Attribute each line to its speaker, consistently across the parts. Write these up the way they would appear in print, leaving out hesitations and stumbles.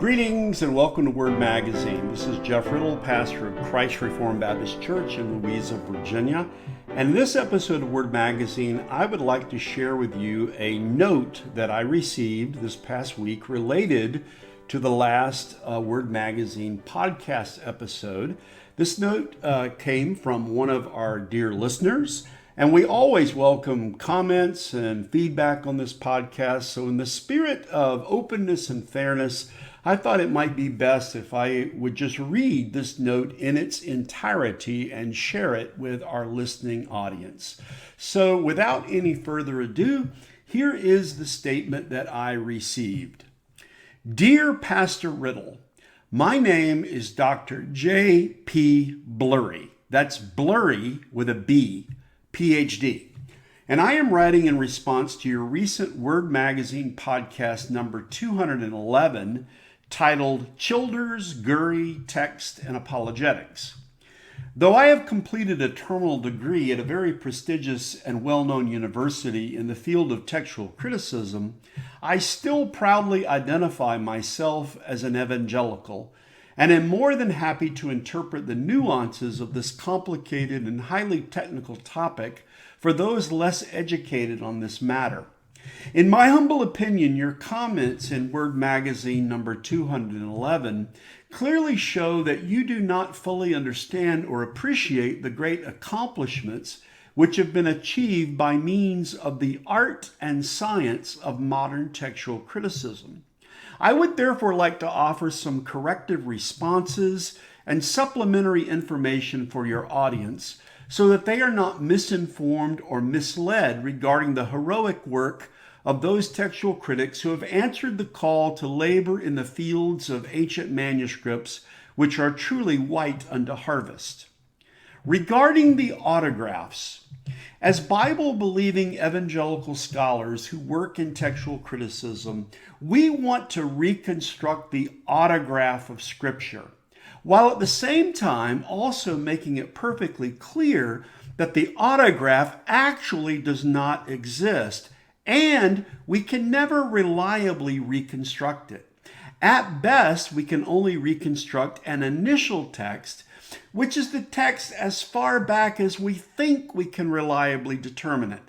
Speaker 1: Greetings and welcome to Word Magazine. This is Jeff Riddle, pastor of Christ Reformed Baptist Church in Louisa, Virginia. And in this episode of Word Magazine, I would like to share with you a note that I received this past week related to the last Word Magazine podcast episode. This note came from one of our dear listeners, and we always welcome comments and feedback on this podcast. So in the spirit of openness and fairness, I thought it might be best if I would just read this note in its entirety and share it with our listening audience. So without any further ado, here is the statement that I received. Dear Pastor Riddle, my name is Dr. J.P. Blurry. That's Blurry with a B, PhD. And I am writing in response to your recent Word Magazine podcast number 211, titled Childers, Gurry, Text, and Apologetics. Though I have completed a terminal degree at a very prestigious and well-known university in the field of textual criticism, I still proudly identify myself as an evangelical and am more than happy to interpret the nuances of this complicated and highly technical topic for those less educated on this matter. In my humble opinion, your comments in Word Magazine number 211 clearly show that you do not fully understand or appreciate the great accomplishments which have been achieved by means of the art and science of modern textual criticism. I would therefore like to offer some corrective responses and supplementary information for your audience so that they are not misinformed or misled regarding the heroic work of those textual critics who have answered the call to labor in the fields of ancient manuscripts, which are truly white unto harvest. Regarding the autographs, as Bible-believing evangelical scholars who work in textual criticism, we want to reconstruct the autograph of Scripture, while at the same time also making it perfectly clear that the autograph actually does not exist, and we can never reliably reconstruct it. At best, we can only reconstruct an initial text, which is the text as far back as we think we can reliably determine it.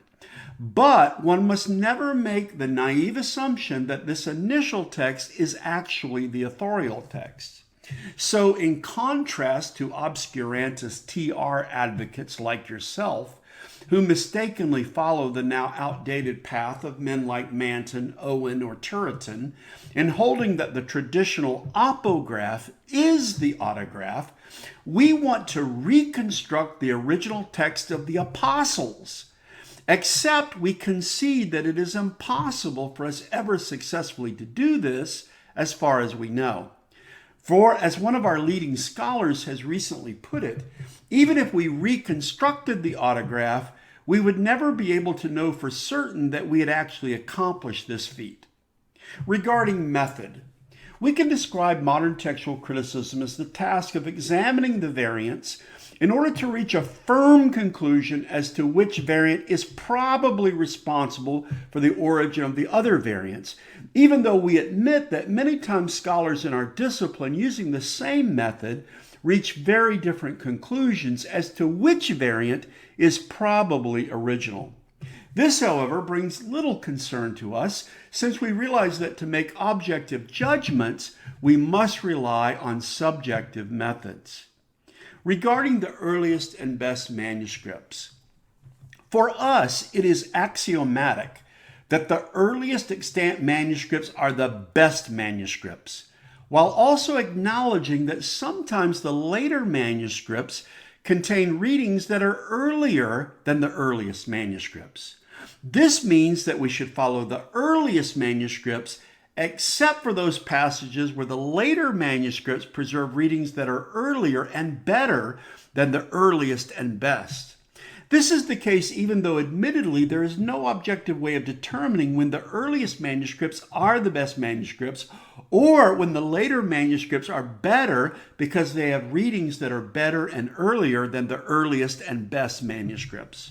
Speaker 1: But one must never make the naive assumption that this initial text is actually the authorial text. So in contrast to obscurantist TR advocates like yourself, who mistakenly follow the now outdated path of men like Manton, Owen, or Turretin, in holding that the traditional apograph is the autograph, we want to reconstruct the original text of the apostles, except we concede that it is impossible for us ever successfully to do this as far as we know. For, as one of our leading scholars has recently put it, even if we reconstructed the autograph, we would never be able to know for certain that we had actually accomplished this feat. Regarding method, we can describe modern textual criticism as the task of examining the variants in order to reach a firm conclusion as to which variant is probably responsible for the origin of the other variants, even though we admit that many times scholars in our discipline using the same method reach very different conclusions as to which variant is probably original. This, however, brings little concern to us since we realize that to make objective judgments, we must rely on subjective methods. Regarding the earliest and best manuscripts, for us, it is axiomatic that the earliest extant manuscripts are the best manuscripts, while also acknowledging that sometimes the later manuscripts contain readings that are earlier than the earliest manuscripts. This means that we should follow the earliest manuscripts except for those passages where the later manuscripts preserve readings that are earlier and better than the earliest and best. This is the case even though admittedly there is no objective way of determining when the earliest manuscripts are the best manuscripts or when the later manuscripts are better because they have readings that are better and earlier than the earliest and best manuscripts.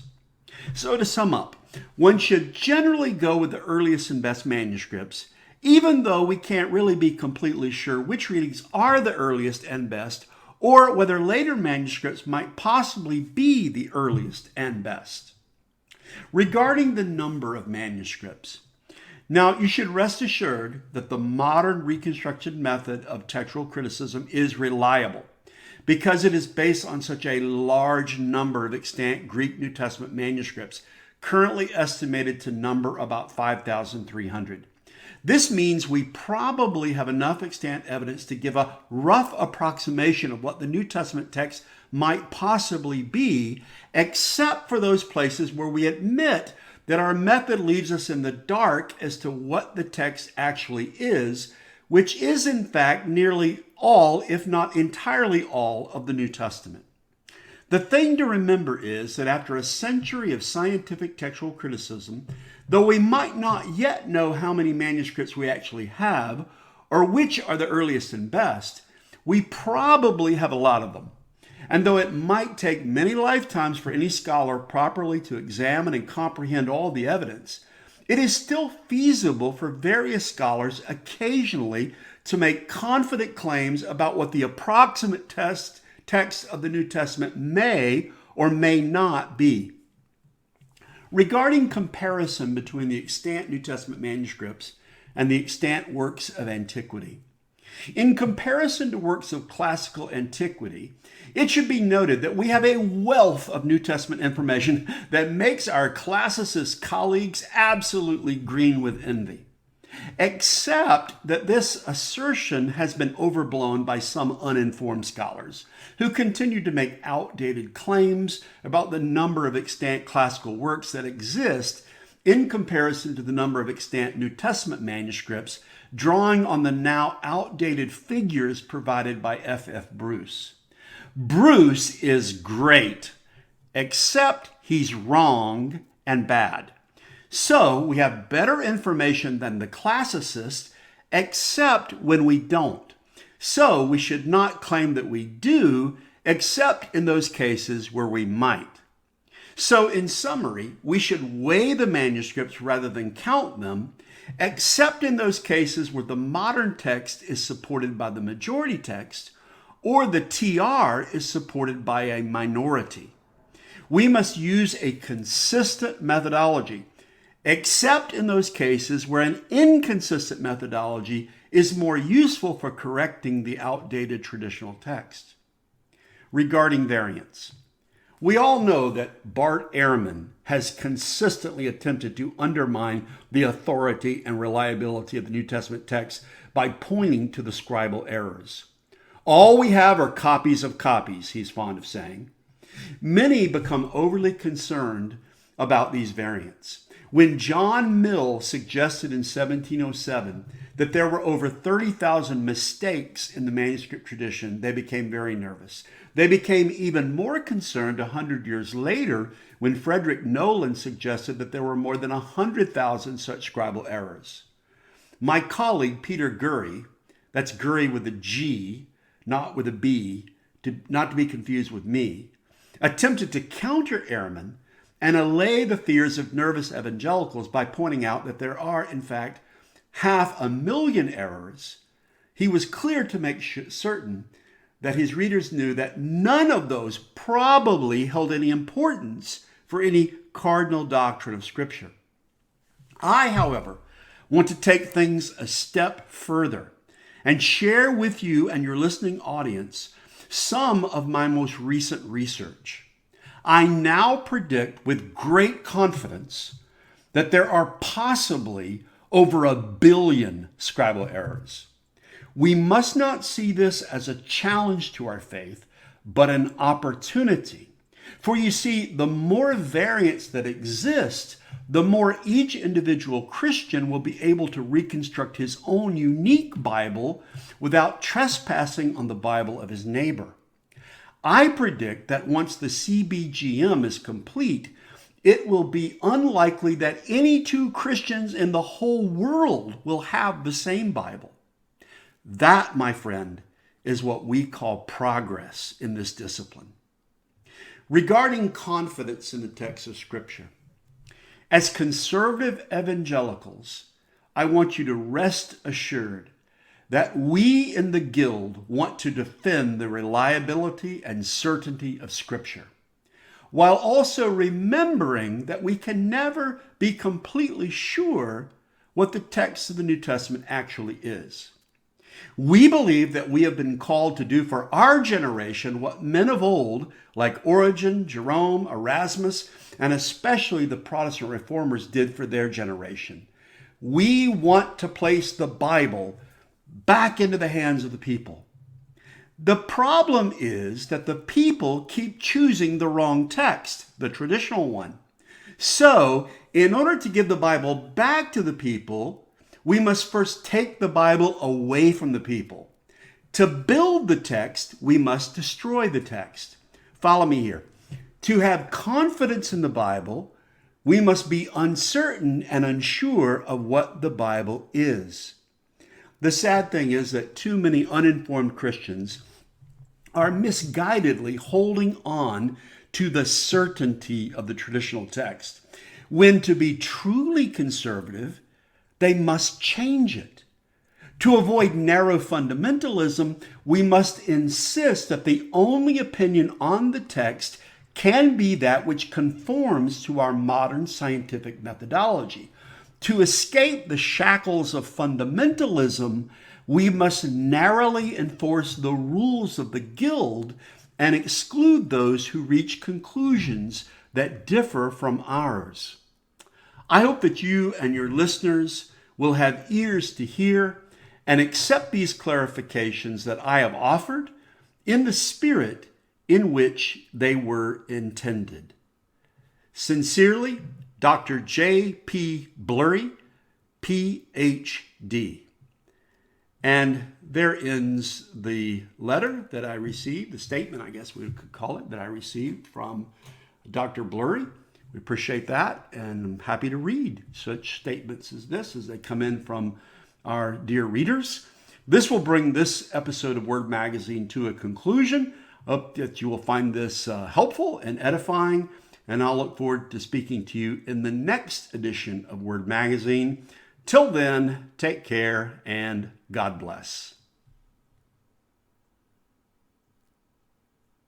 Speaker 1: So to sum up, one should generally go with the earliest and best manuscripts, even though we can't really be completely sure which readings are the earliest and best, or whether later manuscripts might possibly be the earliest and best. Regarding the number of manuscripts, now you should rest assured that the modern reconstruction method of textual criticism is reliable because it is based on such a large number of extant Greek New Testament manuscripts, currently estimated to number about 5,300. This means we probably have enough extant evidence to give a rough approximation of what the New Testament text might possibly be, except for those places where we admit that our method leaves us in the dark as to what the text actually is, which is in fact nearly all, if not entirely all, of the New Testament. The thing to remember is that after a century of scientific textual criticism, though we might not yet know how many manuscripts we actually have, or which are the earliest and best, we probably have a lot of them. And though it might take many lifetimes for any scholar properly to examine and comprehend all the evidence, it is still feasible for various scholars occasionally to make confident claims about what the approximate text of the New Testament may or may not be. Regarding comparison between the extant New Testament manuscripts and the extant works of antiquity, in comparison to works of classical antiquity, it should be noted that we have a wealth of New Testament information that makes our classicist colleagues absolutely green with envy. Except that this assertion has been overblown by some uninformed scholars who continue to make outdated claims about the number of extant classical works that exist in comparison to the number of extant New Testament manuscripts, drawing on the now outdated figures provided by F.F. Bruce. Bruce is great, except he's wrong and bad. So we have better information than the classicists, except when we don't. So we should not claim that we do, except in those cases where we might. So in summary, we should weigh the manuscripts rather than count them, except in those cases where the modern text is supported by the majority text, or the TR is supported by a minority. We must use a consistent methodology, except in those cases where an inconsistent methodology is more useful for correcting the outdated traditional text. Regarding variants, we all know that Bart Ehrman has consistently attempted to undermine the authority and reliability of the New Testament text by pointing to the scribal errors. All we have are copies of copies, he's fond of saying. Many become overly concerned about these variants. When John Mill suggested in 1707 that there were over 30,000 mistakes in the manuscript tradition, they became very nervous. They became even more concerned 100 years later when Frederick Nolan suggested that there were more than 100,000 such scribal errors. My colleague Peter Gurry, that's Gurry with a G, not with a B, not to be confused with me, attempted to counter Ehrman and allay the fears of nervous evangelicals by pointing out that there are, in fact, 500,000 errors. He was clear to make certain that his readers knew that none of those probably held any importance for any cardinal doctrine of Scripture. I, however, want to take things a step further and share with you and your listening audience some of my most recent research. I now predict with great confidence that there are possibly over 1 billion scribal errors. We must not see this as a challenge to our faith, but an opportunity. For you see, the more variants that exist, the more each individual Christian will be able to reconstruct his own unique Bible without trespassing on the Bible of his neighbor. I predict that once the CBGM is complete, it will be unlikely that any two Christians in the whole world will have the same Bible. That, my friend, is what we call progress in this discipline. Regarding confidence in the text of Scripture, as conservative evangelicals, I want you to rest assured that we in the Guild want to defend the reliability and certainty of Scripture, while also remembering that we can never be completely sure what the text of the New Testament actually is. We believe that we have been called to do for our generation what men of old, like Origen, Jerome, Erasmus, and especially the Protestant reformers did for their generation. We want to place the Bible back into the hands of the people. The problem is that the people keep choosing the wrong text, the traditional one. So, in order to give the Bible back to the people, we must first take the Bible away from the people. To build the text, we must destroy the text. Follow me here. To have confidence in the Bible, we must be uncertain and unsure of what the Bible is. The sad thing is that too many uninformed Christians are misguidedly holding on to the certainty of the traditional text, when to be truly conservative, they must change it. To avoid narrow fundamentalism, we must insist that the only opinion on the text can be that which conforms to our modern scientific methodology. To escape the shackles of fundamentalism, we must narrowly enforce the rules of the Guild and exclude those who reach conclusions that differ from ours. I hope that you and your listeners will have ears to hear and accept these clarifications that I have offered in the spirit in which they were intended. Sincerely, Dr. J.P. Blurry, Ph.D. And there ends the letter that I received, the statement, I guess we could call it, that I received from Dr. Blurry. We appreciate that, and I'm happy to read such statements as this as they come in from our dear readers. This will bring this episode of Word Magazine to a conclusion. Hope that you will find this helpful and edifying, and I'll look forward to speaking to you in the next edition of Word Magazine. Till then, take care and God bless.